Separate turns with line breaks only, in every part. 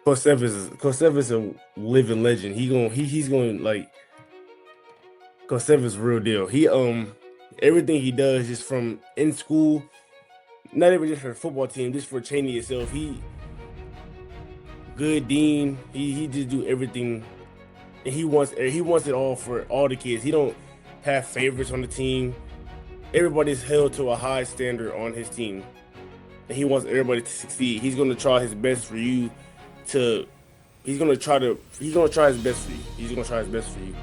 Coach is a living legend. He's going like Coach is real deal. He everything he does just from in school, not even just for the football team, just for Chaney itself. He good dean. He just do everything, and he wants it all for all the kids. He don't have favorites on the team. Everybody's held to a high standard on his team, and he wants everybody to succeed. He's gonna try his best for you to. He's gonna try his best for you. He's gonna try his best for you.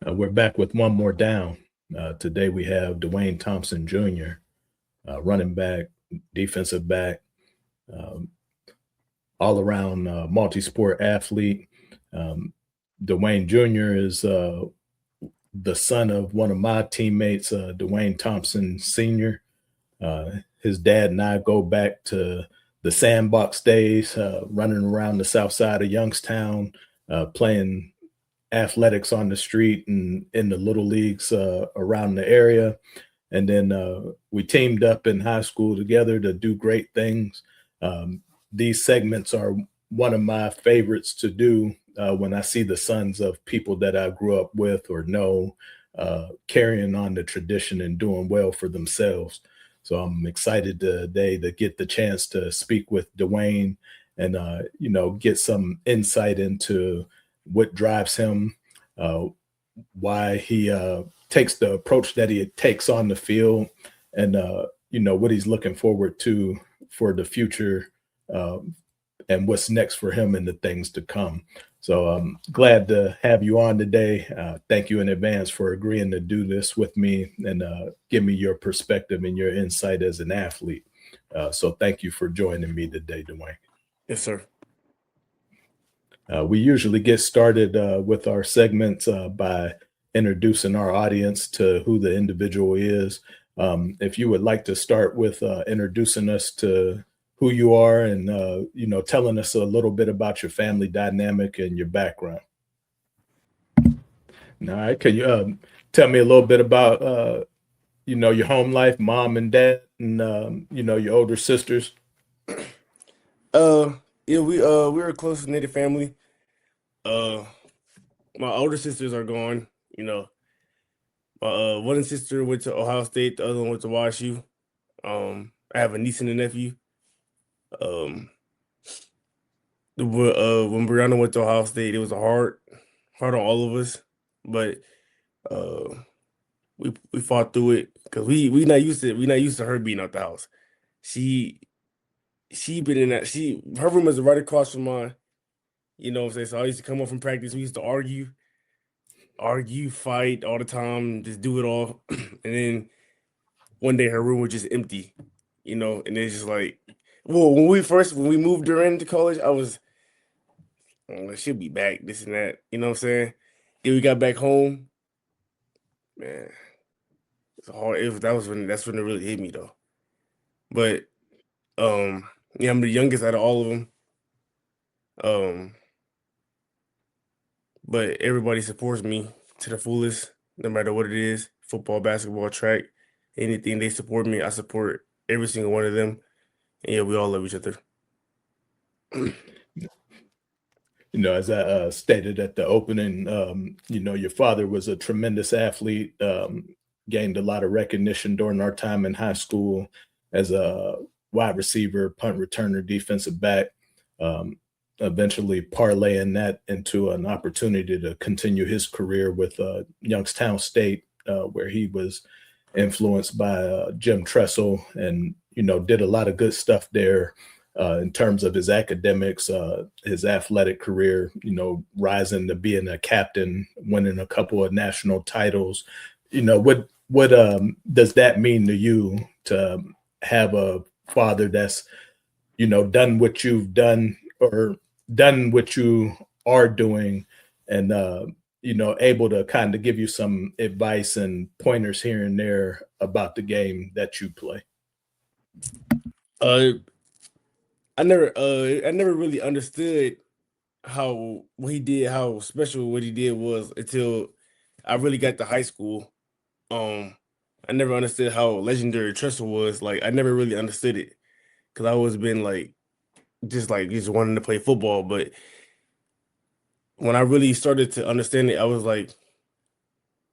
We're back with one more down. Today we have DeWayne Thompson Jr., running back, defensive back, all-around multi-sport athlete. DeWayne Jr. is the son of one of my teammates, DeWayne Thompson Sr. His dad and I go back to the sandbox days, running around the south side of Youngstown, playing athletics on the street and in the little leagues around the area. And then we teamed up in high school together to do great things. These segments are one of my favorites to do when I see the sons of people that I grew up with or know carrying on the tradition and doing well for themselves. So I'm excited today to get the chance to speak with DeWayne and get some insight into what drives him, uh, why he takes the approach that he takes on the field, and what he's looking forward to for the future, uh, and what's next for him and the things to come. So I'm glad to have you on today. Thank you in advance for agreeing to do this with me and give me your perspective and your insight as an athlete. So thank you for joining me today, DeWayne.
Yes, sir.
We usually get started with our segments by introducing our audience to who the individual is. If you would like to start with introducing us to who you are and telling us a little bit about your family dynamic and your background. All right, can you tell me a little bit about your home life, mom and dad, and your older sisters?
Yeah, we we're a close knit family. Uh, my older sisters are gone. You know, my one sister went to Ohio State, the other one went to WashU. I have a niece and a nephew. Um, when Brianna went to Ohio State, it was hard on all of us, but uh, we fought through it because we not used to her being out the house. She she been in that her room is right across from mine. You know what I'm saying? So I used to come up from practice. We used to argue, fight all the time, just do it all. And then one day her room was just empty, and it's just like, well, when we moved her into college, I was, oh, she'll be back, this and that, you know what I'm saying? Then we got back home, man. It's hard. That's when it really hit me though. But yeah, I'm the youngest out of all of them. Um, but everybody supports me to the fullest, no matter what it is, football, basketball, track, anything they support me, I support every single one of them. And yeah, we all love each other.
As I stated at the opening, your father was a tremendous athlete, gained a lot of recognition during our time in high school as a wide receiver, punt returner, defensive back, um, eventually parlaying that into an opportunity to continue his career with Youngstown State, where he was influenced by Jim Tressel and, did a lot of good stuff there. In terms of his academics, his athletic career, rising to being a captain, winning a couple of national titles. What does that mean to you to have a father that's, done what you've done or done what you are doing and, able to kind of give you some advice and pointers here and there about the game that you play?
Uh, I never really understood how what he did, how special what he did was until I really got to high school. Um, I never understood how legendary Tressel was. Like I never really understood it because I always been like just wanting to play football. But when I really started to understand it, I was like,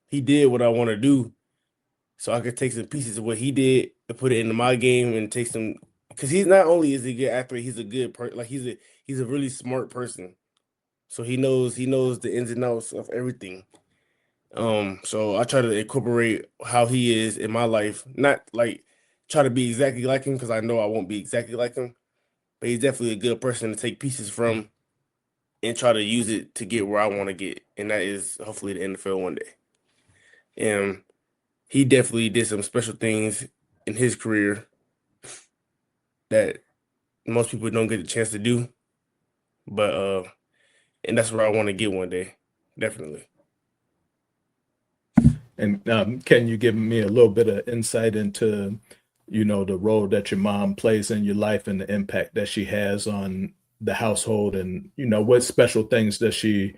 he did what I want to do, so I could take some pieces of what he did and put it into my game and take some. Because he's not only is he a good athlete, he's a good like he's a really smart person. So he knows the ins and outs of everything. So I try to incorporate how he is in my life, not like try to be exactly like him because I know I won't be exactly like him, but he's definitely a good person to take pieces from and try to use it to get where I want to get, and that is hopefully the NFL one day. And he definitely did some special things in his career that most people don't get the chance to do, but and that's where I want to get one day, definitely.
And can you give me a little bit of insight into, the role that your mom plays in your life and the impact that she has on the household, and what special things does she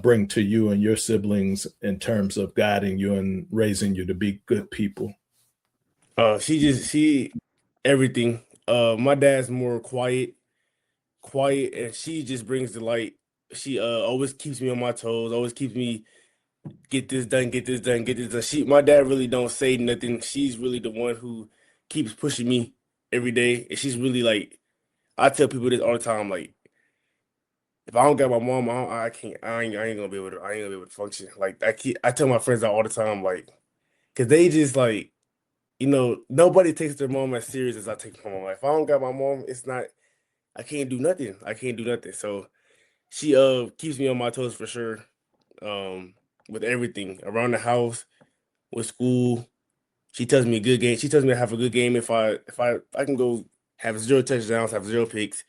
bring to you and your siblings in terms of guiding you and raising you to be good people?
She everything. My dad's more quiet, and she just brings the light. She always keeps me on my toes, always keeps me get this done, get this done, get this done. My dad really don't say nothing. She's really the one who keeps pushing me every day, and she's really like, I tell people this all the time, like, if I don't got my mom, I can't, I ain't gonna be able to, I ain't gonna be able to function. Like, I tell my friends that all the time, like, cause they just like, nobody takes their mom as serious as I take my mom. If I don't got my mom, it's not, I can't do nothing. I can't do nothing. So she keeps me on my toes for sure. Um, with everything around the house, with school. She tells me a good game. She tells me to have a good game if I can go have 0 touchdowns, have 0 picks.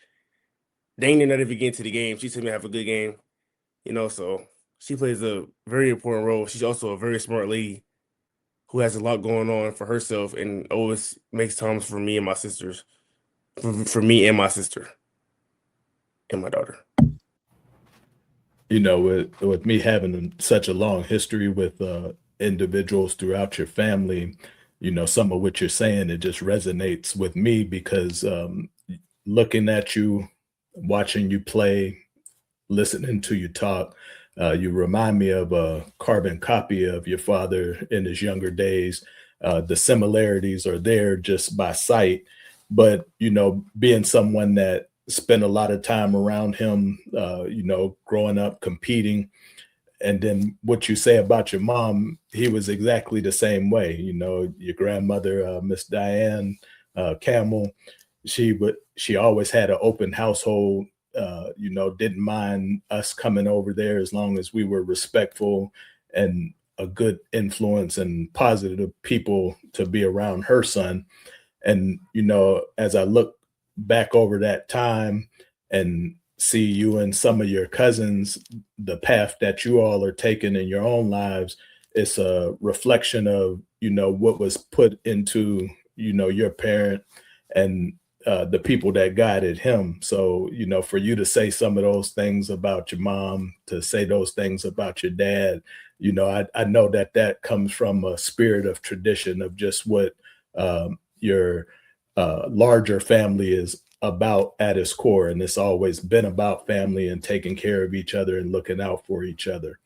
They ain't not even get into the game. She tells me to have a good game. So she plays a very important role. She's also a very smart lady who has a lot going on for herself and always makes times for me and my sisters, for me and my sister and my daughter.
With me having such a long history with individuals throughout your family, some of what you're saying, it just resonates with me because looking at you, watching you play, listening to you talk, you remind me of a carbon copy of your father in his younger days. The similarities are there just by sight, but being someone that spent a lot of time around him, growing up competing, and then what you say about your mom, he was exactly the same way. Your grandmother, Miss Diane Camel, she always had an open household. Didn't mind us coming over there as long as we were respectful and a good influence and positive people to be around her son. And as I look back over that time and see you and some of your cousins, the path that you all are taking in your own lives, it's a reflection of what was put into your parent and the people that guided him. So for you to say some of those things about your mom, to say those things about your dad, I know that comes from a spirit of tradition of just what your larger family is about at its core. And it's always been about family and taking care of each other and looking out for each other.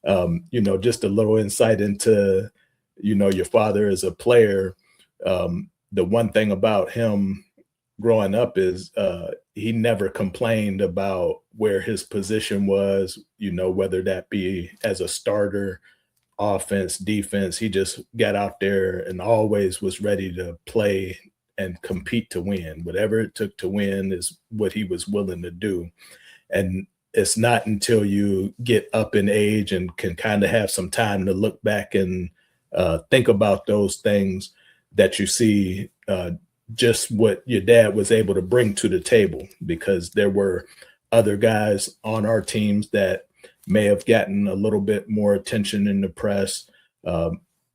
Just a little insight into your father as a player. The one thing about him growing up is he never complained about where his position was, whether that be as a starter, offense, defense. He just got out there and always was ready to play and compete to win. Whatever it took to win is what he was willing to do. And it's not until you get up in age and can kind of have some time to look back and think about those things that you see just what your dad was able to bring to the table, because there were other guys on our teams that may have gotten a little bit more attention in the press,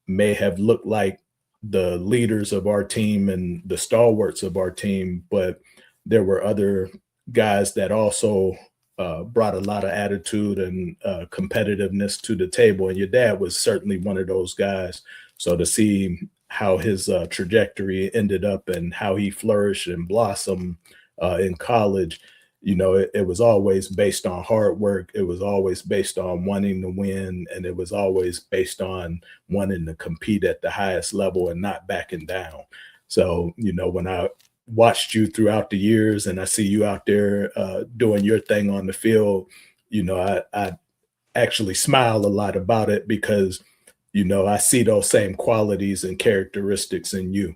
may have looked like the leaders of our team and the stalwarts of our team, but there were other guys that also brought a lot of attitude and competitiveness to the table. And your dad was certainly one of those guys. So to see how his trajectory ended up and how he flourished and blossomed in college, it was always based on hard work. It was always based on wanting to win. And it was always based on wanting to compete at the highest level and not backing down. So, when I watched you throughout the years and I see you out there doing your thing on the field, I actually smile a lot about it because, I see those same qualities and characteristics in you.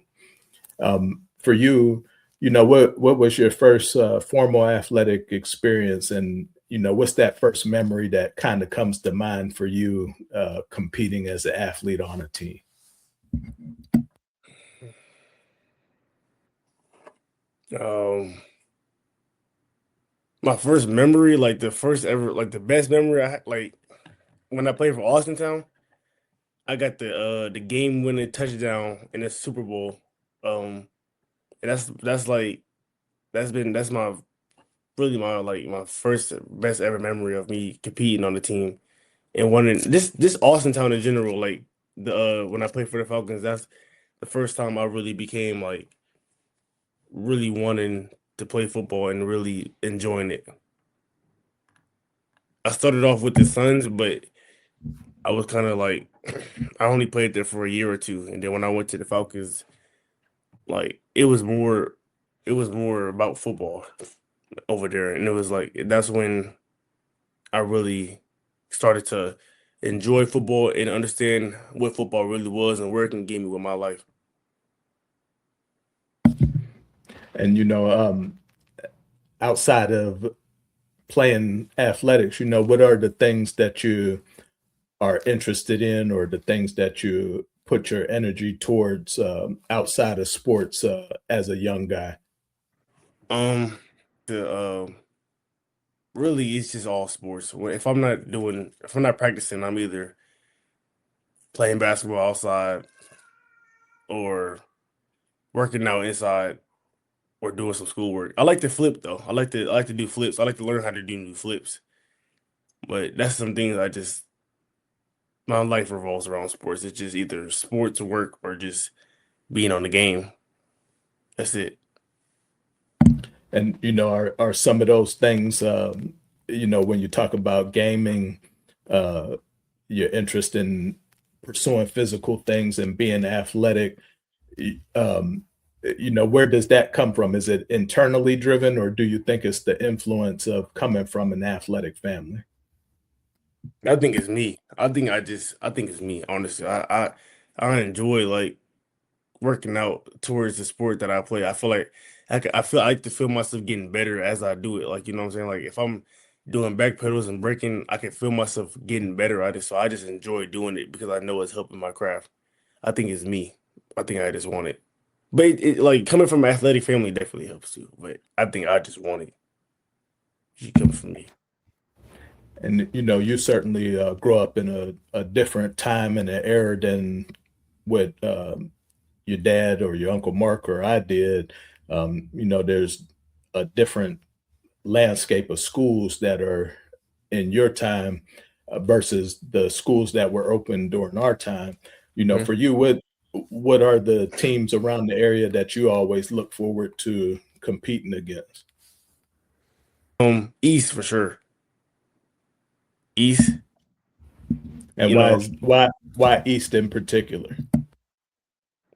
For you, what was your first formal athletic experience, and what's that first memory that kind of comes to mind for you competing as an athlete on a team?
Um, my first memory, like the first ever, like the best memory I had, like when I played for Austin Town, I got the game winning touchdown in the Super Bowl. Um, and that's like that's my really my first best ever memory of me competing on the team and winning this Austin Town in general. Like the when I played for the Falcons, that's the first time I really became like really wanting to play football and really enjoying it. I started off with the Suns, but I was kind of like, I only played there for a year or two, and then when I went to the Falcons, like it was more about football over there, and it was like that's when I really started to enjoy football and understand what football really was and where it can get me with my life.
And outside of playing athletics, what are the things that you are interested in, or the things that you put your energy towards outside of sports as a young guy?
Um, the really it's just all sports. If I'm not practicing, I'm either playing basketball outside or working out inside or doing some schoolwork. I like to flip though. I like to do flips. I like to learn how to do new flips. But that's some things I just my life revolves around sports. It's just either sports work or just being on the game. That's it.
And are some of those things, when you talk about gaming, uh, your interest in pursuing physical things and being athletic, um, where does that come from? Is it internally driven, or do you think it's the influence of coming from an athletic family?
I think it's me. I think it's me, honestly. I enjoy like working out towards the sport that I play. I feel like I like to feel myself getting better as I do it. Like, you know what I'm saying? Like if I'm doing back pedals and breaking, I can feel myself getting better at it. So I just enjoy doing it because I know it's helping my craft. I think it's me. I think I just want it. But like coming from an athletic family definitely helps too. But I think I just want it. It comes from me.
And you certainly grew up in a different time and an era than what your dad or your uncle Mark or I did. There's a different landscape of schools that are in your time versus the schools that were open during our time.
Mhm.
For you, what are the teams around the area that you always look forward to competing against?
East for sure. East,
And
you know,
why East in particular?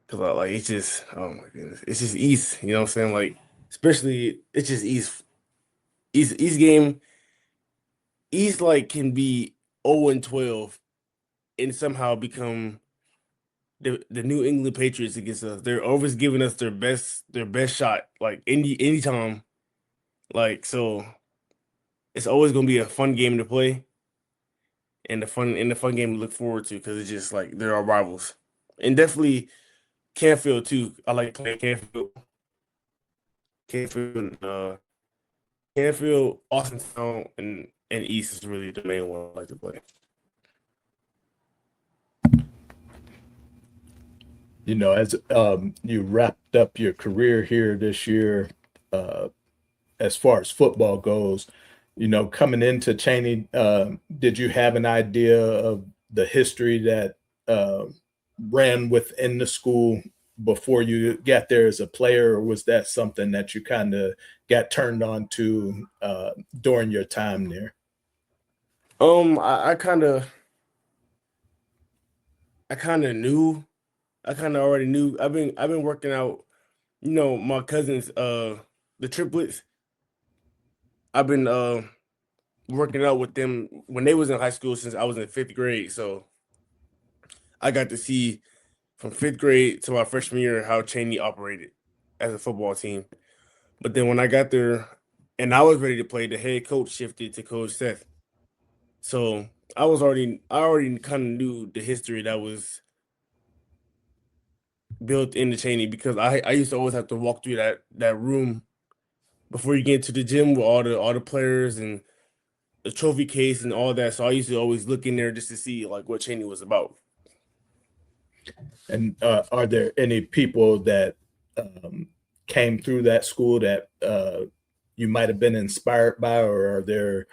because like it's just oh my goodness, it's just East. You know what I'm saying? Like especially it's just East. East game. East like can be 0 and 12 and somehow become the New England Patriots against us. They're always giving us their best shot. Like anytime. Like so it's always gonna be a fun game to play and the fun game to look forward to because it's just like they're our rivals. And definitely Canfield too. I like playing Canfield. Canfield, Canfield, Austin Town, and East is really the main one I like to play.
As you wrapped up your career here this year, uh, as far as football goes, coming into Chaney, did you have an idea of the history that uh, ran within the school before you got there as a player, or was that something that you kind of got turned on to during your time there?
I I kind of knew, I kind of already knew. I've been working out. You know, my cousins, the triplets. I've been working out with them when they was in high school since I was in fifth grade. So I got to see from fifth grade to my freshman year how Chaney operated as a football team. But then when I got there and I was ready to play, the head coach shifted to Coach Seth. So I already kind of knew the history that was built into Chaney because I used to always have to walk through that room before you get to the gym with all the players and the trophy case and all that. So I used to always look in there just to see like what Chaney was about.
And are there any people that um, came through that school that you might have been inspired by, or are there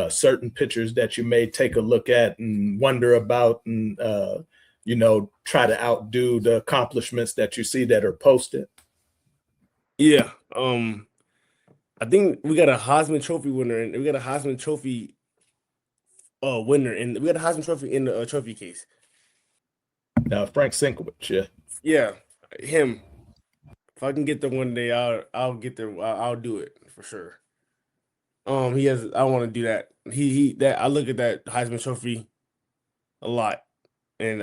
certain pictures that you may take a look at and wonder about, and try to outdo the accomplishments that you see that are posted?
Yeah. I think we got a Heisman Trophy winner and we got a Heisman Trophy winner, and we got a Heisman Trophy in the trophy case.
Frank Sinkowitz, yeah.
Yeah, him. If I can get there one day, I'll get there. I'll do it for sure. He has. I want to do that. He that I look at that Heisman Trophy a lot, and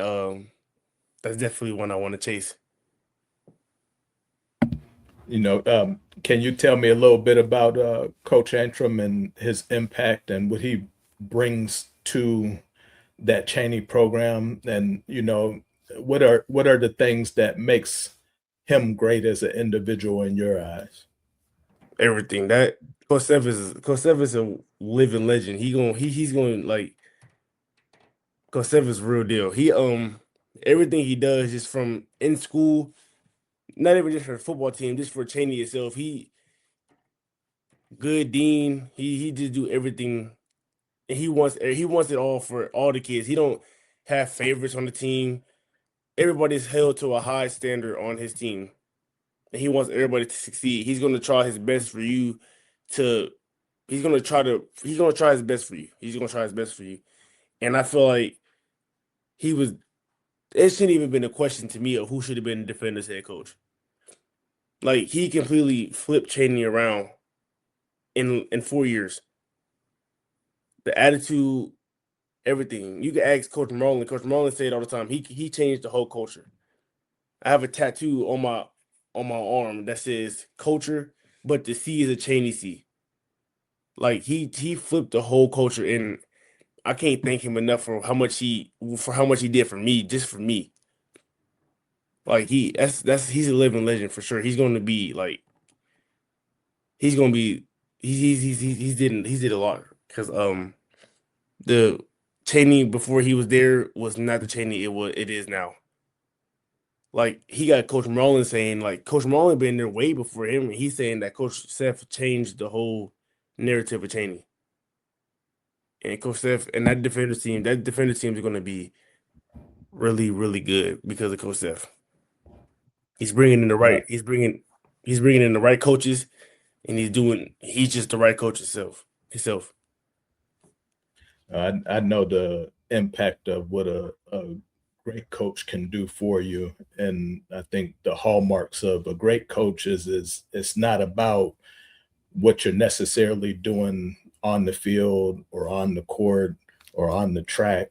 that's definitely one I want to chase.
Can you tell me a little bit about Coach Antrim and his impact and what he brings to that Chaney program? And what are the things that makes him great as an individual in your eyes?
Everything that Coach Steph is a living legend. He's going like Coach Steph is real deal. Everything he does just from in school, not even just for the football team, just for Chaney itself. He good dean. He just do everything, and he wants it all for all the kids. He don't have favorites on the team. Everybody's held to a high standard on his team, and he wants everybody to succeed. He's going to try his best for you to. He's gonna try his best for you. He's gonna try his best for you, and I feel like he was. It shouldn't even been a question to me of who should have been the Defenders head coach. Like he completely flipped Chaney around in 4 years. The attitude, everything. You can ask Coach Marlin. Coach Marlin said all the time. He changed the whole culture. I have a tattoo on my arm that says culture, but the C is a Chaney C. Like he flipped the whole culture, and I can't thank him enough for how much he did for me, just for me. Like he's a living legend for sure. He's going to be like he's going to be he's did a lot because the Chaney before he was there was not the Chaney it is now. Like he got Coach Marlin saying like Coach Marlin been there way before him, and he's saying that Coach Seth changed the whole narrative of Chaney. And Coach Seth and that defender team is going to be really, really good because of Coach Seth. He's bringing in the
Uh,
right. He's bringing in the right coaches, and he's just the right coach himself.
I know the impact of what a great coach can do for you, and I think the hallmarks of a great coach is it's not about what you're necessarily doing on the field or on the court or on the track.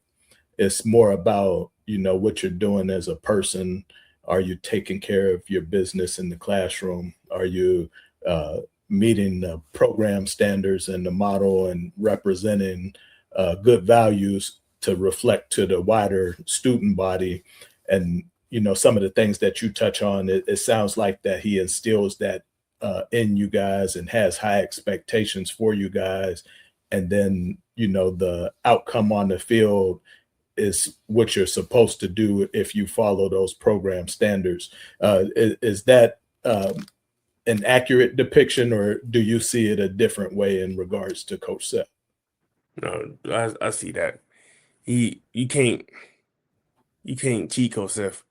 It's more about what you're doing as a person. Are you taking care of your business in the classroom? Are you meeting the program standards and the model and representing good values to reflect to the wider student body? And some of the things that you touch on, it sounds like that he instills that in you guys and has high expectations for you guys. And then the outcome on the field is what you're supposed to do if you follow those program standards. Is that an accurate depiction, or do you see it a different way in regards to Coach Seth?
No, I see that. He you can't cheat Coach Seth.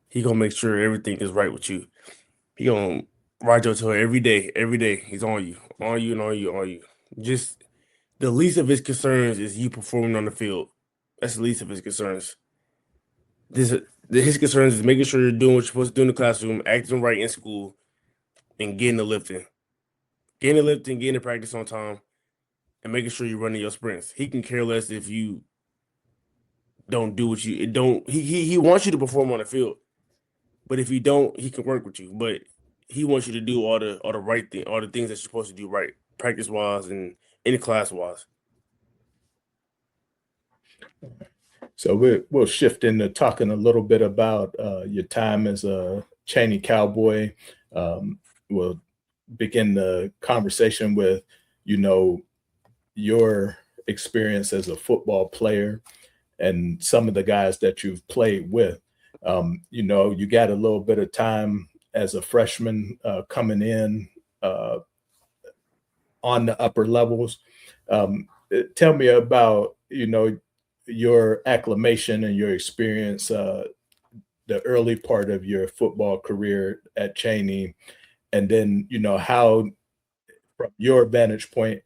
He gonna make sure everything is right with you. He gonna ride your tail every day. Every day he's on you, and on you, on you. Just the least of his concerns is you performing on the field. That's the least of his concerns. This his concerns is making sure you're doing what you're supposed to do in the classroom, acting right in school, and getting the practice on time, and making sure you're running your sprints. He can care less if you don't do what you don't. He wants you to perform on the field, but if you don't, he can work with you. But he wants you to do all the right thing, all the things that you're supposed to do right, practice wise and in class wise.
So we'll shift into talking a little bit about your time as a Chaney Cowboy. We'll begin the conversation with, your experience as a football player and some of the guys that you've played with. You got a little bit of time as a freshman coming in on the upper levels. Tell me about, your acclimation and your experience, the early part of your football career at Chaney, and then, how, from your vantage point,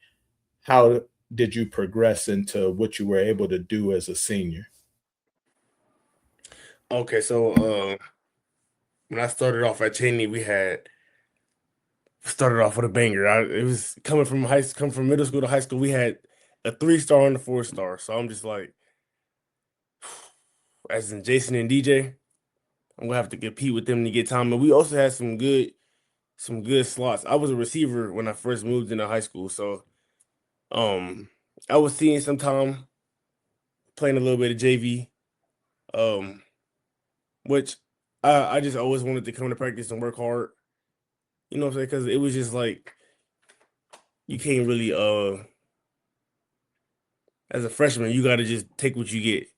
how did you progress into what you were able to do as a senior?
Okay, so when I started off at Chaney, we had started off with a banger. It was coming from middle school to high school. We had a 3-star and a 4-star. So I'm just like, as in Jason and DJ, I'm gonna have to compete with them to get time. And we also had some good slots. I was a receiver when I first moved into high school, so um, I was seeing some time playing a little bit of JV, um, which I just always wanted to come to practice and work hard. You know what I'm saying? Because it was just like you can't really as a freshman, you got to just take what you get.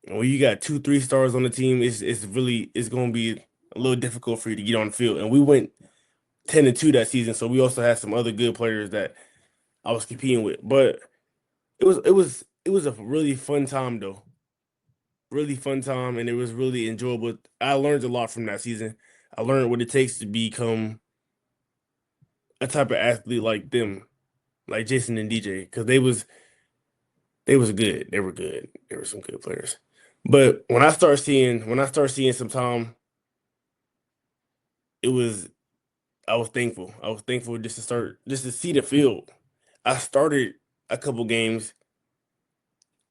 And when you got 2, 3 stars on the team, it's gonna be a little difficult for you to get on the field. And we went 10-2 that season, so we also had some other good players that I was competing with. But it was a really fun time though. Really fun time, and it was really enjoyable. I learned a lot from that season. I learned what it takes to become a type of athlete like them, like Jason and DJ, because they was good. They were good. They were some good players. But when I start seeing some time, it was I was thankful. I was thankful just to see the field. I started a couple games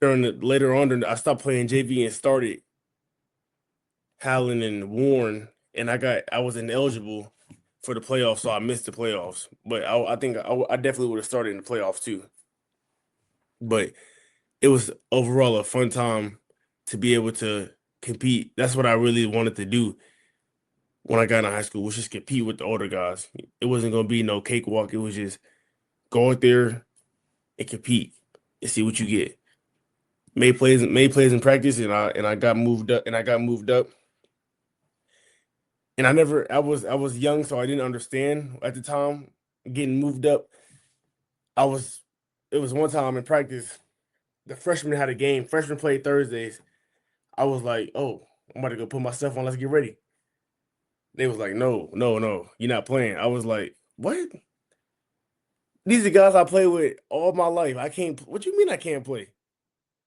later on. I stopped playing JV and started Howland and Warren, and I was ineligible for the playoffs, so I missed the playoffs. But I think I definitely would have started in the playoffs too. But it was overall a fun time to be able to compete. That's what I really wanted to do when I got in high school, was just compete with the older guys. It wasn't gonna be no cakewalk. It was just go out there and compete and see what you get. Made plays in practice, and I got moved up, and I was young, so I didn't understand at the time getting moved up. I was It was one time in practice, the freshmen had a game. Freshmen played Thursdays. I was like, oh, I'm about to go put my stuff on. Let's get ready. They was like, no, no, no, you're not playing. I was like, what? These are guys I play with all my life. I can't. What you mean I can't play?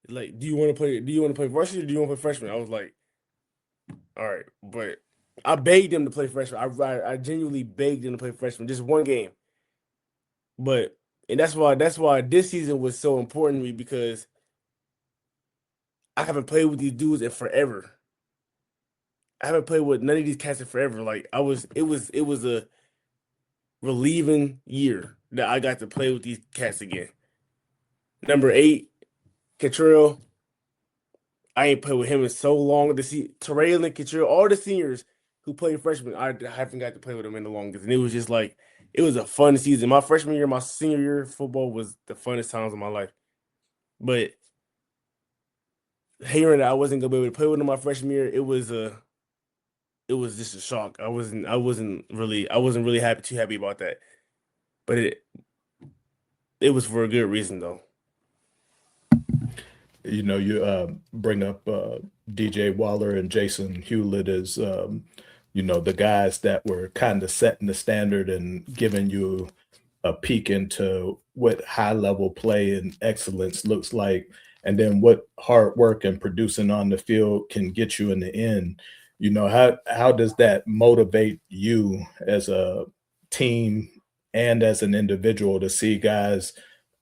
Like, do you want to play? Do you want to play varsity or do you want to play freshman? I was like, all right, but I begged them to play freshman. I genuinely begged them to play freshman, just one game. But and that's why this season was so important to me, because I haven't played with these dudes in forever. I haven't played with none of these cats in forever. Like it was a relieving year that I got to play with these cats again. Number 8, Catrell. I ain't played with him in so long. To see Terrell and Catrell, all the seniors who played freshman, I haven't got to play with them in the longest. And it was just like it was a fun season. My freshman year, my senior year, football was the funnest times of my life. But hearing that I wasn't gonna be able to play with them my freshman year, it was just a shock. I wasn't really too happy about that. But it was for a good reason though.
You bring up DJ Waller and Jason Hewlett as the guys that were kind of setting the standard and giving you a peek into what high level play and excellence looks like, and then what hard work and producing on the field can get you in the end. How does that motivate you as a team and as an individual to see guys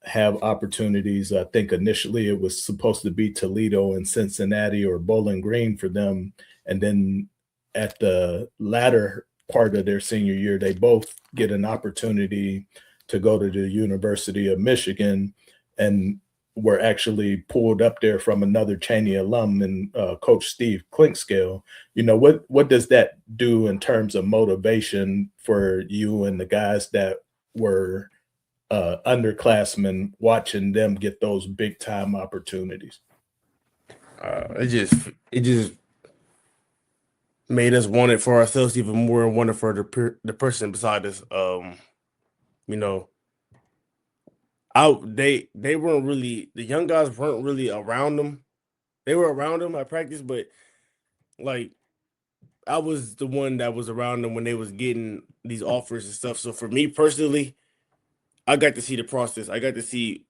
have opportunities? I think initially it was supposed to be Toledo and Cincinnati or Bowling Green for them. And then at the latter part of their senior year, they both get an opportunity to go to the University of Michigan, and were actually pulled up there from another Chaney alum and Coach Steve Clinkscale. What does that do in terms of motivation for you and the guys that were underclassmen, watching them get those big time opportunities?
It just made us want it for ourselves even more, and want it for the person beside us. You know, they weren't really the young guys weren't really around them. They were around them at practice, but like I was the one that was around them when they was getting these offers and stuff. So for me personally, I got to see the process. I got to see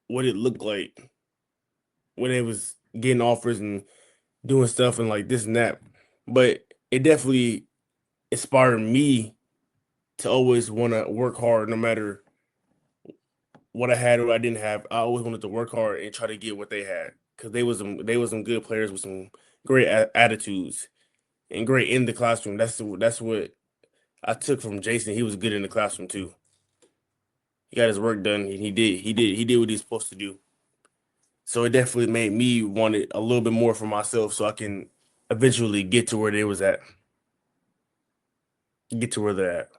what it looked like when they was getting offers and doing stuff and like this and that. But it definitely inspired me to always want to work hard no matter what I had or what I didn't have. I always wanted to work hard and try to get what they had because they was some good players with some great attitudes and great in the classroom. That's what I took from Jason. He was good in the classroom too. He got his work done and he did what he's supposed to do. So it definitely made me want it a little bit more for myself so I can eventually get to where they was at. Get to where they're at.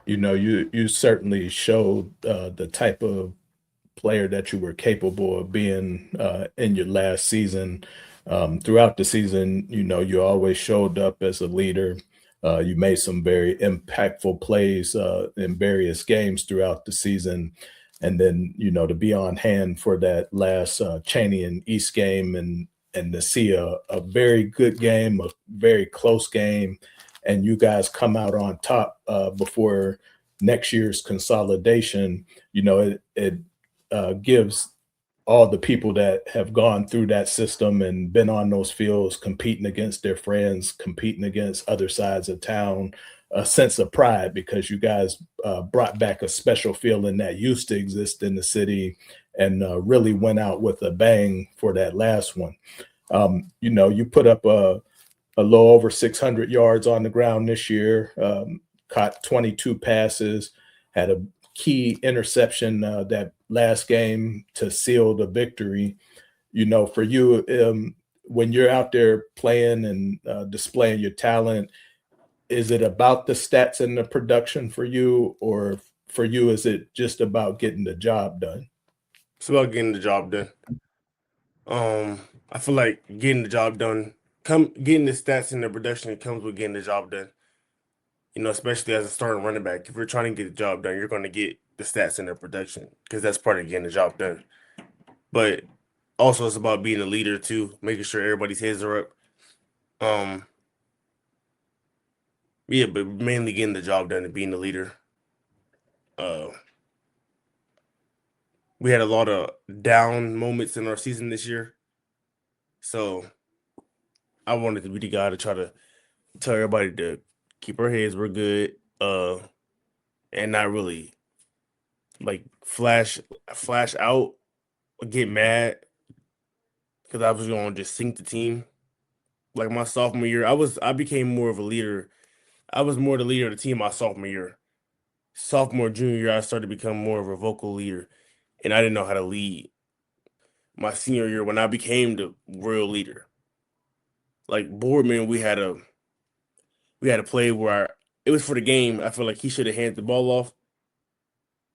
You certainly showed the type of player that you were capable of being in your last season. Throughout the season, you always showed up as a leader. You made some very impactful plays in various games throughout the season. And then, to be on hand for that last Chaney and East game and to see a very good game, a very close game, and you guys come out on top before next year's consolidation, it gives all the people that have gone through that system and been on those fields competing against their friends, competing against other sides of town, a sense of pride because you guys brought back a special feeling that used to exist in the city and really went out with a bang for that last one. You put up a little over 600 yards on the ground this year, caught 22 passes, had a key interception that last game to seal the victory. For you, when you're out there playing and displaying your talent, is it about the stats and the production for you, or for you, is it just about getting the job done?
It's about getting the job done. I feel like getting the job done, getting the stats and the production comes with getting the job done. Especially as a starting running back, if you're trying to get the job done, you're going to get the stats and the production because that's part of getting the job done. But also, it's about being a leader too, making sure everybody's heads are up. Um, yeah, but mainly getting the job done and being the leader. Uh, we had a lot of down moments in our season this year, so I wanted to be the guy to try to tell everybody to keep our heads real good, and not really like flash out or get mad because I was going to just sink the team. Like my sophomore year, I became more of a leader. I was more the leader of the team my sophomore year. Sophomore, junior year, I started to become more of a vocal leader, and I didn't know how to lead. My senior year, when I became the real leader, like Boardman, we had a play where it was for the game. I feel like he should have handed the ball off,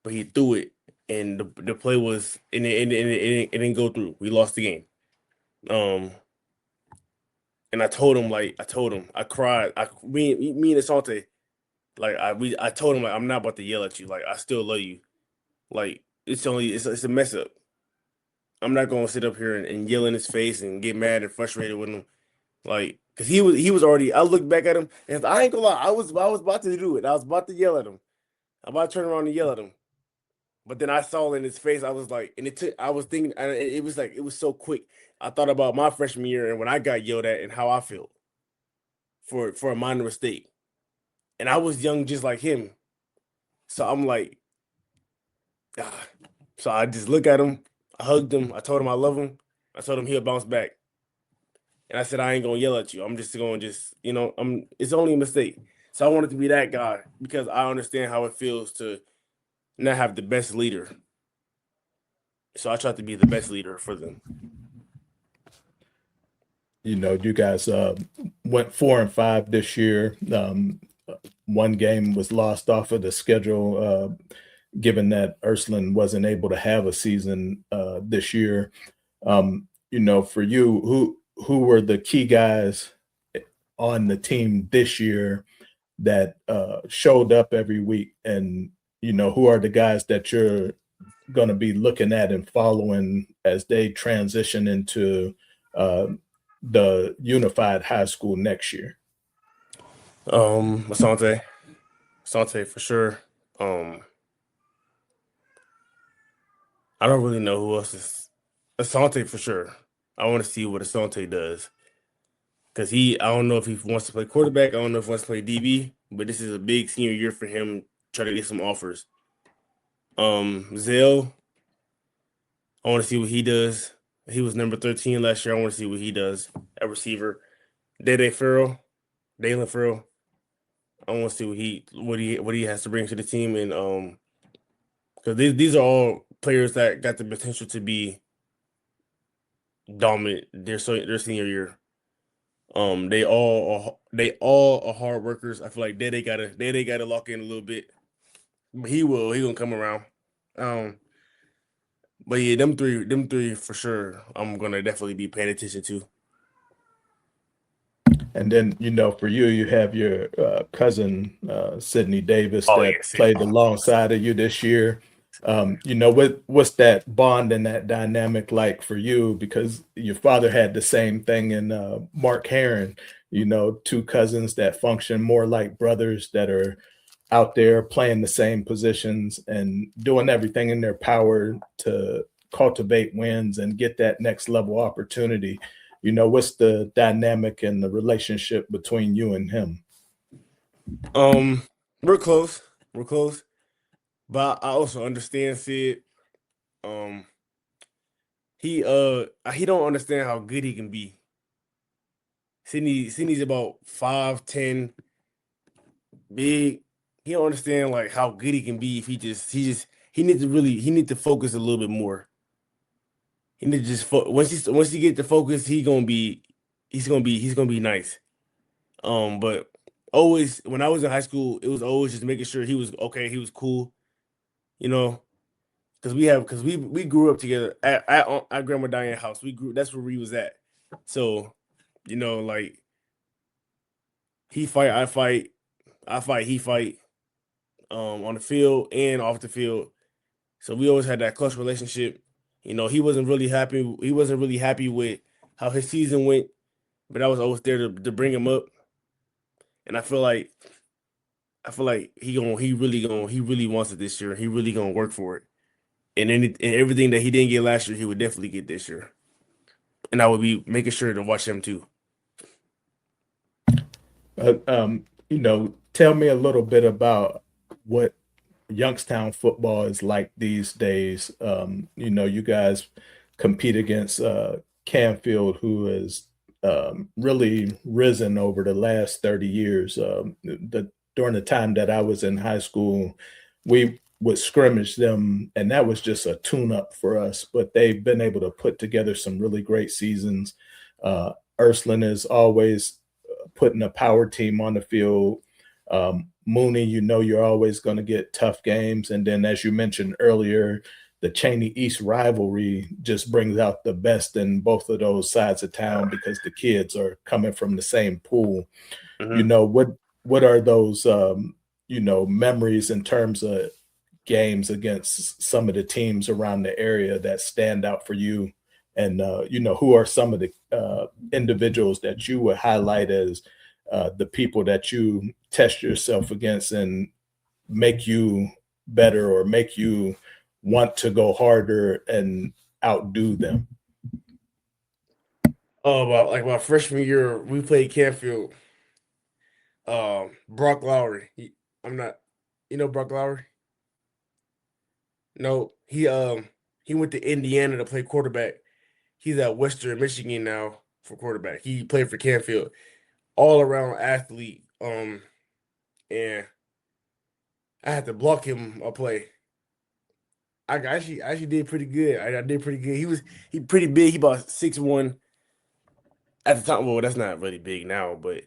but he threw it, and the play was it didn't go through. We lost the game. Um, and I cried. Me and Asante, like I told him like I'm not about to yell at you. Like I still love you. Like it's a mess up. I'm not gonna sit up here and yell in his face and get mad and frustrated with him. Like, cause he was already. I looked back at him and I ain't gonna lie, I was about to do it. I was about to yell at him. I'm about to turn around and yell at him. But then I saw in his face, I was like, and it took. I was thinking, and it was like it was so quick. I thought about my freshman year and when I got yelled at and how I felt for a minor mistake, and I was young just like him. So I'm like, ah. So I just look at him, I hugged him, I told him I love him, I told him he'll bounce back, and I said I ain't gonna yell at you. I'm just gonna it's only a mistake. So I wanted to be that guy because I understand how it feels to not have the best leader. So I tried to be the best leader for them.
You guys went 4-5 this year. One game was lost off of the schedule, given that Ursuline wasn't able to have a season this year. For you, who were the key guys on the team this year that showed up every week, and who are the guys that you're going to be looking at and following as they transition into the unified high school next year?
Asante for sure. I don't really know who else is Asante for sure. I want to see what Asante does because I don't know if he wants to play quarterback. I don't know if he wants to play DB, but this is a big senior year for him. Try to get some offers. Zell, I want to see what he does. He was number 13 last year. I want to see what he does at receiver. Dede Farrell, Dalen Farrell. I want to see what he has to bring to the team, and because these are all players that got the potential to be dominant their senior year. They all are hard workers. I feel like Dede gotta lock in a little bit, but he gonna come around. Um, but yeah, them three for sure. I'm gonna definitely be paying attention to.
And then, for you, you have your cousin, Sydney Davis,
Oh
that
yes,
played alongside of you this year. What's that bond and that dynamic like for you? Because your father had the same thing in Mark Heron, two cousins that function more like brothers that are out there playing the same positions and doing everything in their power to cultivate wins and get that next level opportunity. What's the dynamic and the relationship between you and him?
um, we're close. We're close, but I also understand Sid. Um, he don't understand how good he can be. Sydney's about 5'10", big. He don't understand like how good he can be if he need to focus a little bit more. He need to just once he get the focus, he's gonna be nice. But always when I was in high school, it was always just making sure he was okay, he was cool, you know, because we grew up together at Grandma Diane's house. That's where we was at. So, like he fight, I fight, he fight, on the field and off the field. So we always had that close relationship. He wasn't really happy. He wasn't really happy with how his season went, but I was always there to bring him up. And I feel like he really wants it this year. He really gonna work for it. And everything that he didn't get last year, he would definitely get this year. And I would be making sure to watch him too.
Tell me a little bit about what Youngstown football is like these days. You guys compete against Canfield, who has really risen over the last 30 years. During the time that I was in high school, we would scrimmage them, and that was just a tune-up for us. But they've been able to put together some really great seasons. Ursuline is always putting a power team on the field. Mooney, you're always going to get tough games. And then, as you mentioned earlier, the Chaney East rivalry just brings out the best in both of those sides of town because the kids are coming from the same pool.
Mhm.
What are those memories in terms of games against some of the teams around the area that stand out for you? And who are some of the individuals that you would highlight as the people that you test yourself against and make you better or make you want to go harder and outdo them?
Oh, about like my freshman year, we played Canfield. Brock Lowry. I'm not, Brock Lowry. No, he went to Indiana to play quarterback. He's at Western Michigan now for quarterback. He played for Canfield. All around athlete. And I had to block him a play. I actually did pretty good. I did pretty good. He pretty big. He about 6'1" at the time. Well, that's not really big now, but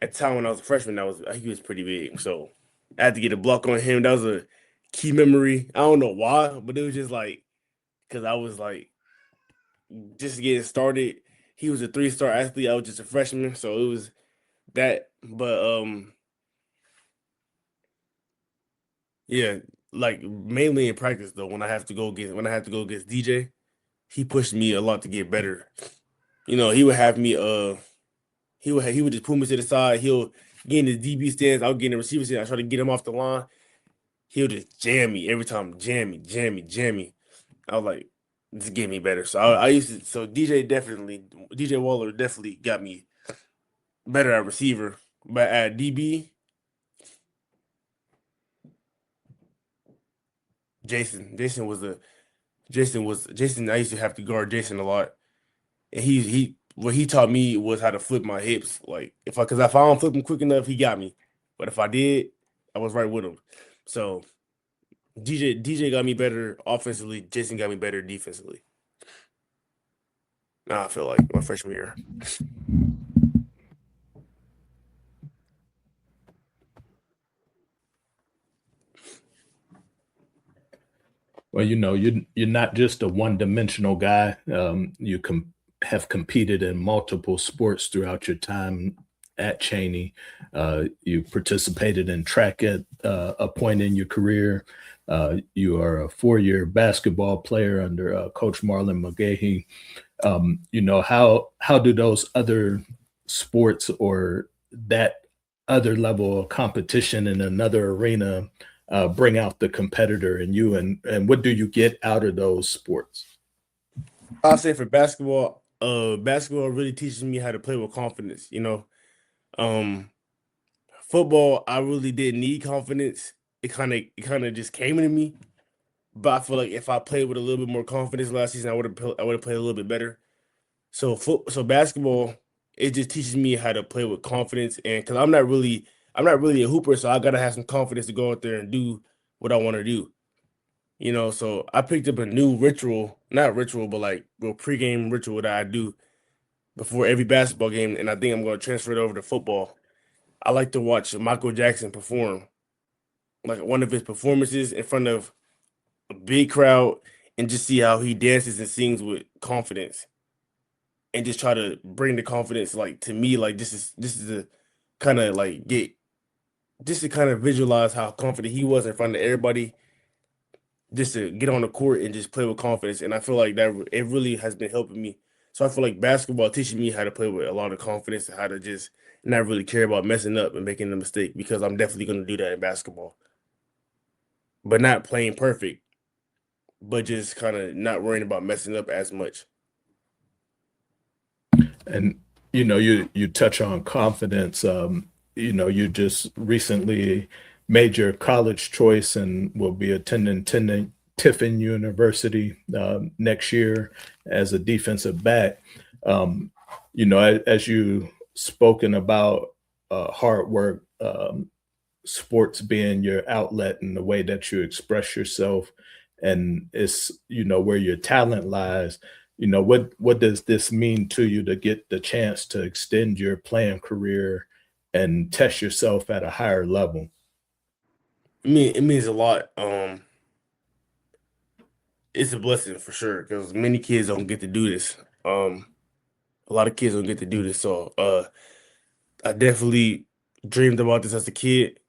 at the time when I was a freshman, he was pretty big. So I had to get a block on him. That was a key memory. I don't know why, but it was just like because I was like just getting started. He was a 3-star athlete. I was just a freshman, so it was that. But yeah, like mainly in practice though. When I have to go against DJ, he pushed me a lot to get better. He would have me he would just pull me to the side. He'll get in the DB stance. I'll get in the receiver stance. I try to get him off the line. He'll just jam me every time. Jam me, jam me, jam me. I was like, this get me better. So I used to. So DJ Waller definitely got me better at receiver, but at DB, Jason. I used to have to guard Jason a lot, and he what he taught me was how to flip my hips. Like if I don't flip him quick enough, he got me. But if I did, I was right with him. So DJ got me better offensively. Jason got me better defensively. Now I feel like my freshman year.
Well, you're not just a one-dimensional guy. Have competed in multiple sports throughout your time at Chaney. You participated in track at a point in your career. You are a four-year basketball player under Coach Marlon McGahee. How do those other sports or that other level of competition in another arena bring out the competitor in you, and what do you get out of those sports?
I'll say for basketball, basketball really teaches me how to play with confidence. Um, football, I really didn't need confidence. It kind of just came into me. But I feel like if I played with a little bit more confidence last season, I would have played a little bit better. So basketball, it just teaches me how to play with confidence, and because I'm not really a hooper, so I gotta have some confidence to go out there and do what I want to do. So I picked up a new ritual, not ritual, but like real pregame ritual that I do before every basketball game, and I think I'm gonna transfer it over to football. I like to watch Michael Jackson perform, like one of his performances in front of a big crowd, and just see how he dances and sings with confidence, and just try to bring the confidence like to me. Like this is a kind of like get just to kind of visualize how confident he was in front of everybody, just to get on the court and just play with confidence. And I feel like that it really has been helping me. So I feel like basketball teaching me how to play with a lot of confidence and how to just not really care about messing up and making a mistake, because I'm definitely going to do that in basketball, but not playing perfect, but just kind of not worrying about messing up as much.
And you touch on confidence. You just recently made your college choice and will be attending Tiffin University next year as a defensive back. As you spoken about hard work, sports being your outlet and the way that you express yourself, and it's where your talent lies. What does this mean to you to get the chance to extend your playing career and test yourself at a higher level?
It means a lot. It's a blessing for sure, because many kids don't get to do this. A lot of kids don't get to do this. So I definitely dreamed about this as a kid,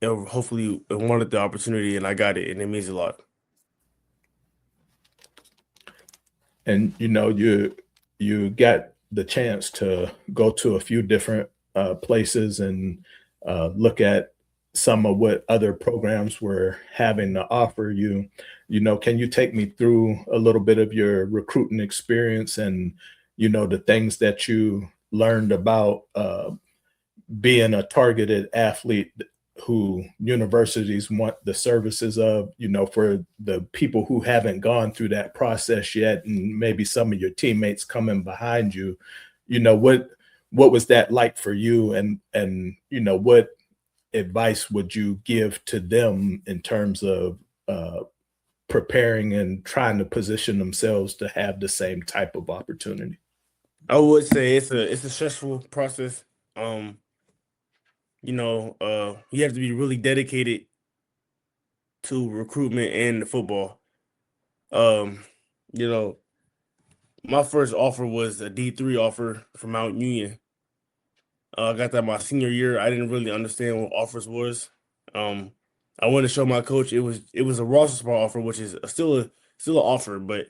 and hopefully I wanted the opportunity, and I got it, and it means a lot.
And you got the chance to go to a few different places and look at some of what other programs were having to offer you. Can you take me through a little bit of your recruiting experience and the things that you learned about being a targeted athlete who universities want the services of, for the people who haven't gone through that process yet, and maybe some of your teammates coming behind you, what was that like for you? And what advice would you give to them in terms of preparing and trying to position themselves to have the same type of opportunity?
I would say it's a stressful process. Um, you have to be really dedicated to recruitment and the football. Um, you know, my first offer was a D3 offer from Mount Union. I got that my senior year. I didn't really understand what offers was. Um, I wanted to show my coach it was a roster spot offer, which is still an offer, but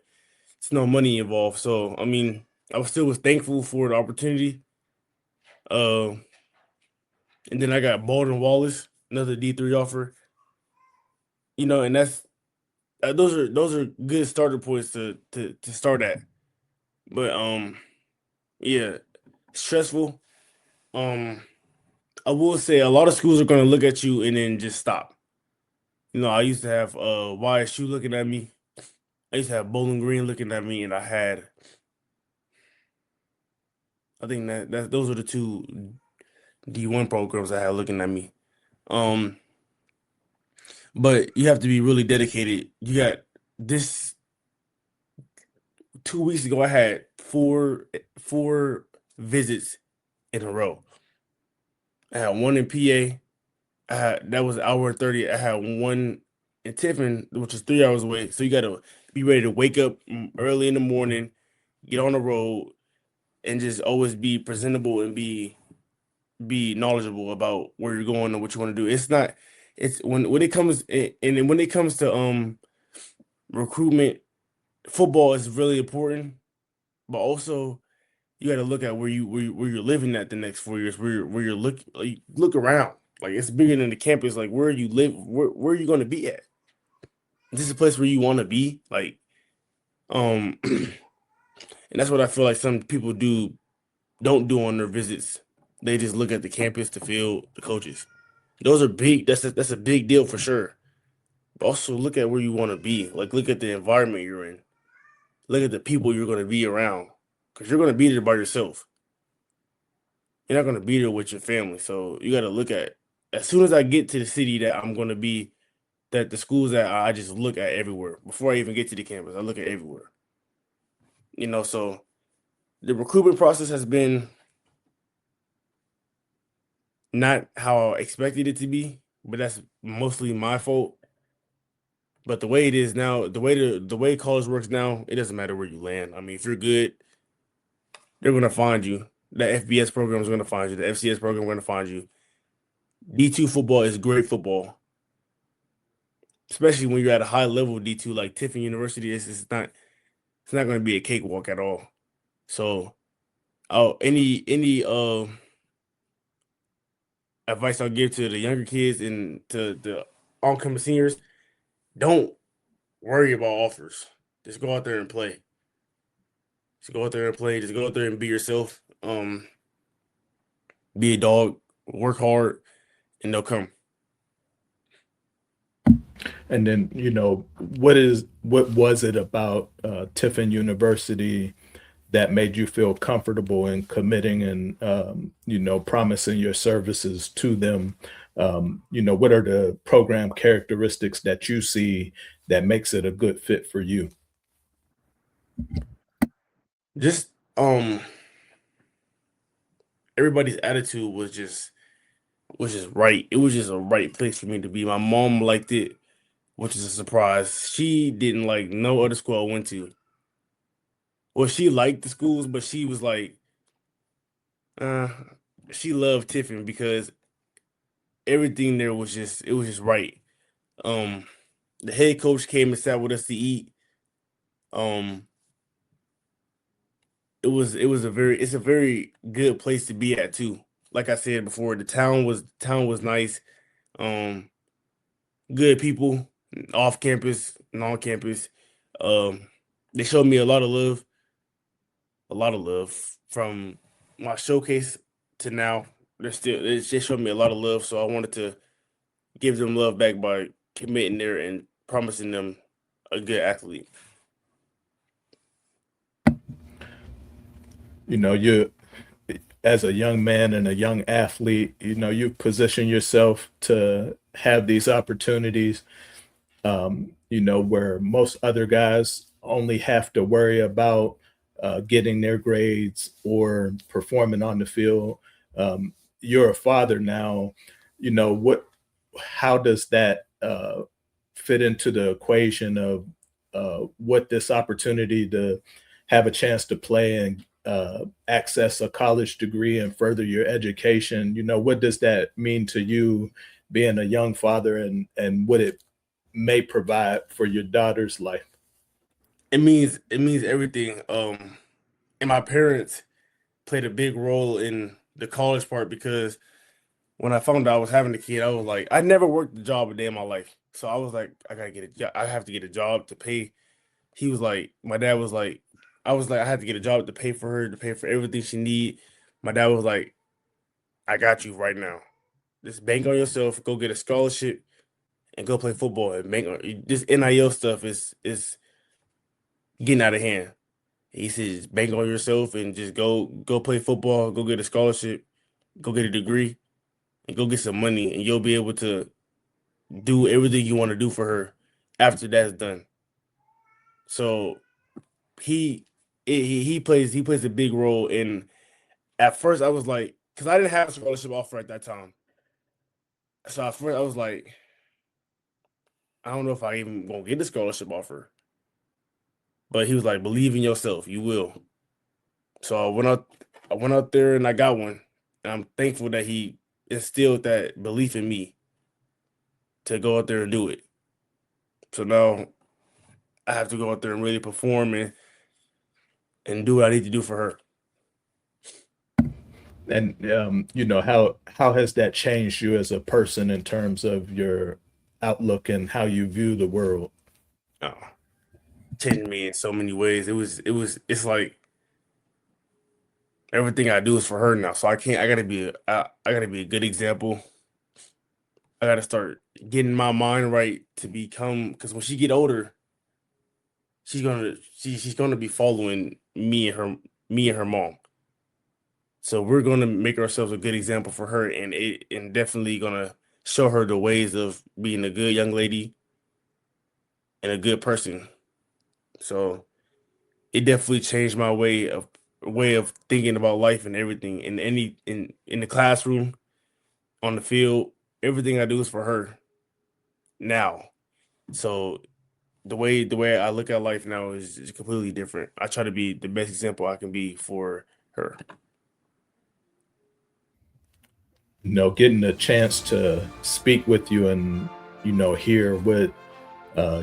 it's no money involved. So I mean, I was thankful for the opportunity. Uh, and then I got Baldwin Wallace, another D3 offer. And those are good starter points to start at. But yeah, stressful. Um, I will say a lot of schools are gonna look at you and then just stop. I used to have YSU looking at me. I used to have Bowling Green looking at me, and I think that those are the two D1 programs I had looking at me. Um, but you have to be really dedicated. You got this 2 weeks ago. I had four visits in a row. I had one in PA. That was an hour and 30. I had one in Tiffin, which is 3 hours away. So you got to be ready to wake up early in the morning, get on the road, and just always be presentable and be knowledgeable about where you're going and what you want to do. It's not. It's when it comes and then when it comes to recruitment, football is really important, but also you got to look at where you're living at the next 4 years. Where you're look around. Like it's bigger than the campus. Like where you live, where are you going to be at? Is this a place where you want to be? Like and that's what I feel like some people don't do on their visits. They just look at the campus, the field, the coaches. Those are big. That's a big deal for sure. But also look at where you want to be. Like look at the environment you're in. Look at the people you're going to be around. Because you're going to be there by yourself. You're not going to be there with your family. So you got to look at as soon as I get to the city that I'm going to be, that the schools that I just look at everywhere before I even get to the campus. I look at everywhere. So the recruitment process has been not how I expected it to be, but that's mostly my fault. But the way it is now, the way college works now, it doesn't matter where you land. I mean, if you're good, they're gonna find you. The FBS program is gonna find you. The FCS program is gonna find you. D2 football is great football, especially when you're at a high level D2 like Tiffin University. It's not gonna be a cakewalk at all. So, any advice I'll give to the younger kids and to the oncoming seniors, don't worry about offers. Just go out there and play. Just go out there and play. Just go out there and be yourself. Be a dog. Work hard, and they'll come.
And then, what was it about Tiffin University that made you feel comfortable in committing and promising your services to them? What are the program characteristics that you see that makes it a good fit for you?
Just everybody's attitude was just right. It was just a right place for me to be. My mom liked it, which is a surprise. She didn't like no other school I went to. Well, she liked the schools, but she was like, uh, she loved Tiffin because everything there it was just right. Um, the head coach came and sat with us to eat. Um, it's a very good place to be at too. Like I said before, the town was nice. Um, good people, off campus and on campus. Um, they showed me a lot of love from my showcase to now. They just showed me a lot of love, so I wanted to give them love back by committing there and promising them a good athlete.
You as a young man and a young athlete, you position yourself to have these opportunities, where most other guys only have to worry about getting their grades or performing on the field. You're a father now. How does that fit into the equation of what this opportunity to have a chance to play and access a college degree and further your education? What does that mean to you being a young father, and what it may provide for your daughter's life?
It means everything. And my parents played a big role in the college part because when I found out I was having a kid, I was like, I never worked a job a day in my life. So I was like, I gotta get a job. I have to get a job to pay. He was like, my dad was like, I was like, I had to get a job to pay for her, to pay for everything she need. My dad was like, I got you right now. Just bank on yourself, go get a scholarship, and go play football. And bank on this NIL stuff is getting out of hand. He says, bank on yourself and just go play football, go get a scholarship, go get a degree, and go get some money, and you'll be able to do everything you want to do for her after that's done. So he he plays a big role in. At first, I was like, because I didn't have a scholarship offer at that time, so at first I was like, I don't know if I even gonna get a scholarship offer. But he was like, believe in yourself, you will. So I went out there and I got one, and I'm thankful that he instilled that belief in me to go out there and do it. So now I have to go out there and really perform and do what I need to do for her.
And how has that changed you as a person in terms of your outlook and how you view the world?
Oh, changed me in so many ways. It's like everything I do is for her now. So I can't. I gotta be a good example. I gotta start getting my mind right to become. Because when she get older, she's gonna be following me and her mom. So we're gonna make ourselves a good example for her, and definitely gonna show her the ways of being a good young lady and a good person. So it definitely changed my way of thinking about life and everything. In the classroom, on the field, everything I do is for her now. So the way I look at life now is completely different. I try to be the best example I can be for her.
Getting a chance to speak with you and hear what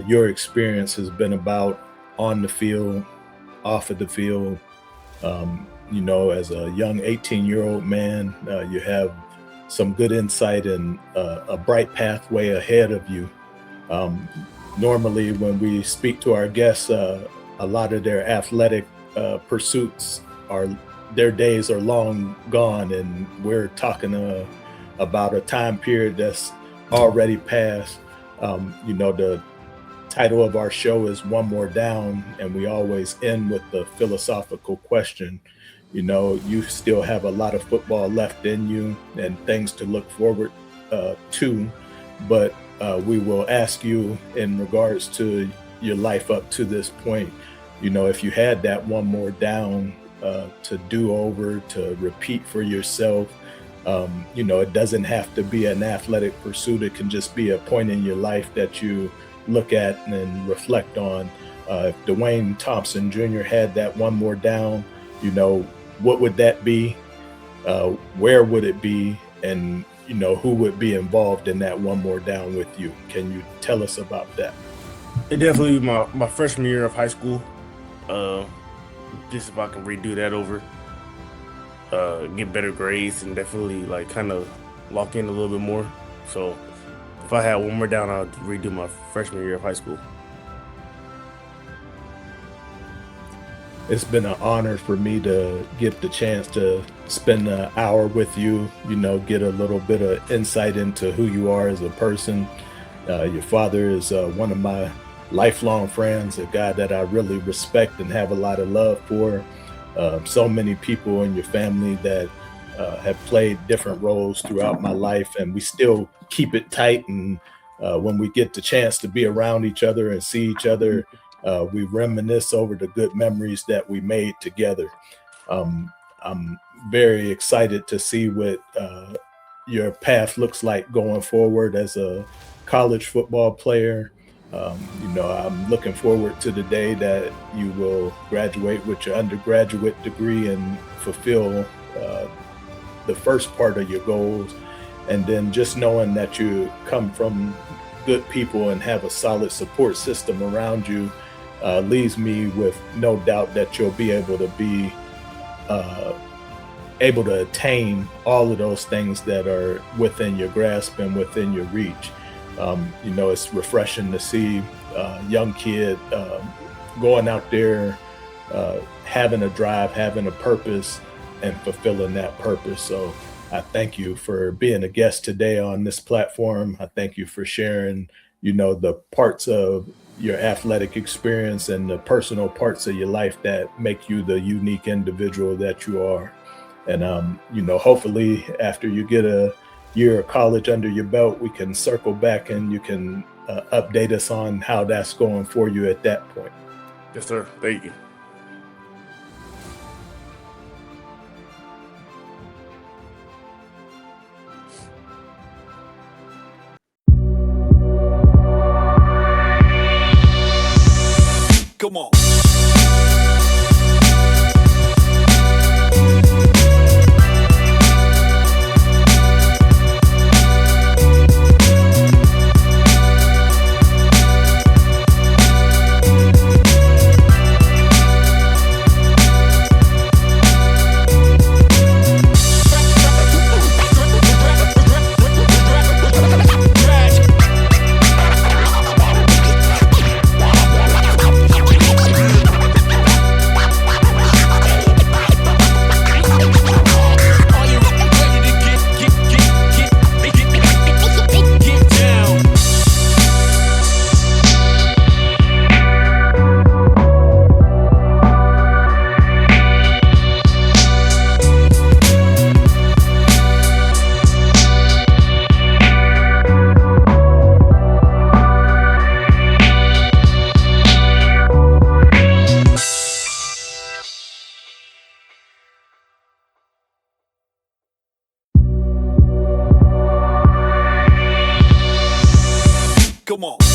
your experience has been about on the field, off of the field. As a young 18-year-old man, you have some good insight and a bright pathway ahead of you. Um, Normally, when we speak to our guests, a lot of their athletic pursuits are their days are long gone, and we're talking about a time period that's already passed. The title of our show is One More Down, and we always end with the philosophical question. You still have a lot of football left in you and things to look forward to, but we will ask you in regards to your life up to this point, if you had that one more down to do over, to repeat for yourself. It doesn't have to be an athletic pursuit. It can just be a point in your life that you look at and reflect on. If DeWayne Thompson Jr. had that one more down, what would that be? Where would it be? And, who would be involved in that one more down with you? Can you tell us about that?
It definitely be my freshman year of high school. Just if I can redo that over, get better grades and definitely like kind of lock in a little bit more. So if I had one more down, I'd redo my freshman year of high school.
It's been an honor for me to get the chance to spend an hour with you, get a little bit of insight into who you are as a person. Your father is one of my lifelong friends, a guy that I really respect and have a lot of love for. So many people in your family that have played different roles throughout my life, and we still keep it tight. And when we get the chance to be around each other and see each other, we reminisce over the good memories that we made together. I'm very excited to see what your path looks like going forward as a college football player. I'm looking forward to the day that you will graduate with your undergraduate degree and fulfill the first part of your goals. And then just knowing that you come from good people and have a solid support system around you leaves me with no doubt that you'll be able to attain all of those things that are within your grasp and within your reach. It's refreshing to see a young kid going out there, having a drive, having a purpose, and fulfilling that purpose. So I thank you for being a guest today on this platform. I thank you for sharing, the parts of your athletic experience and the personal parts of your life that make you the unique individual that you are. And, hopefully after you get a year of college under your belt, we can circle back and you can update us on how that's going for you at that point.
Yes, sir. Thank you.
Come on. Come on.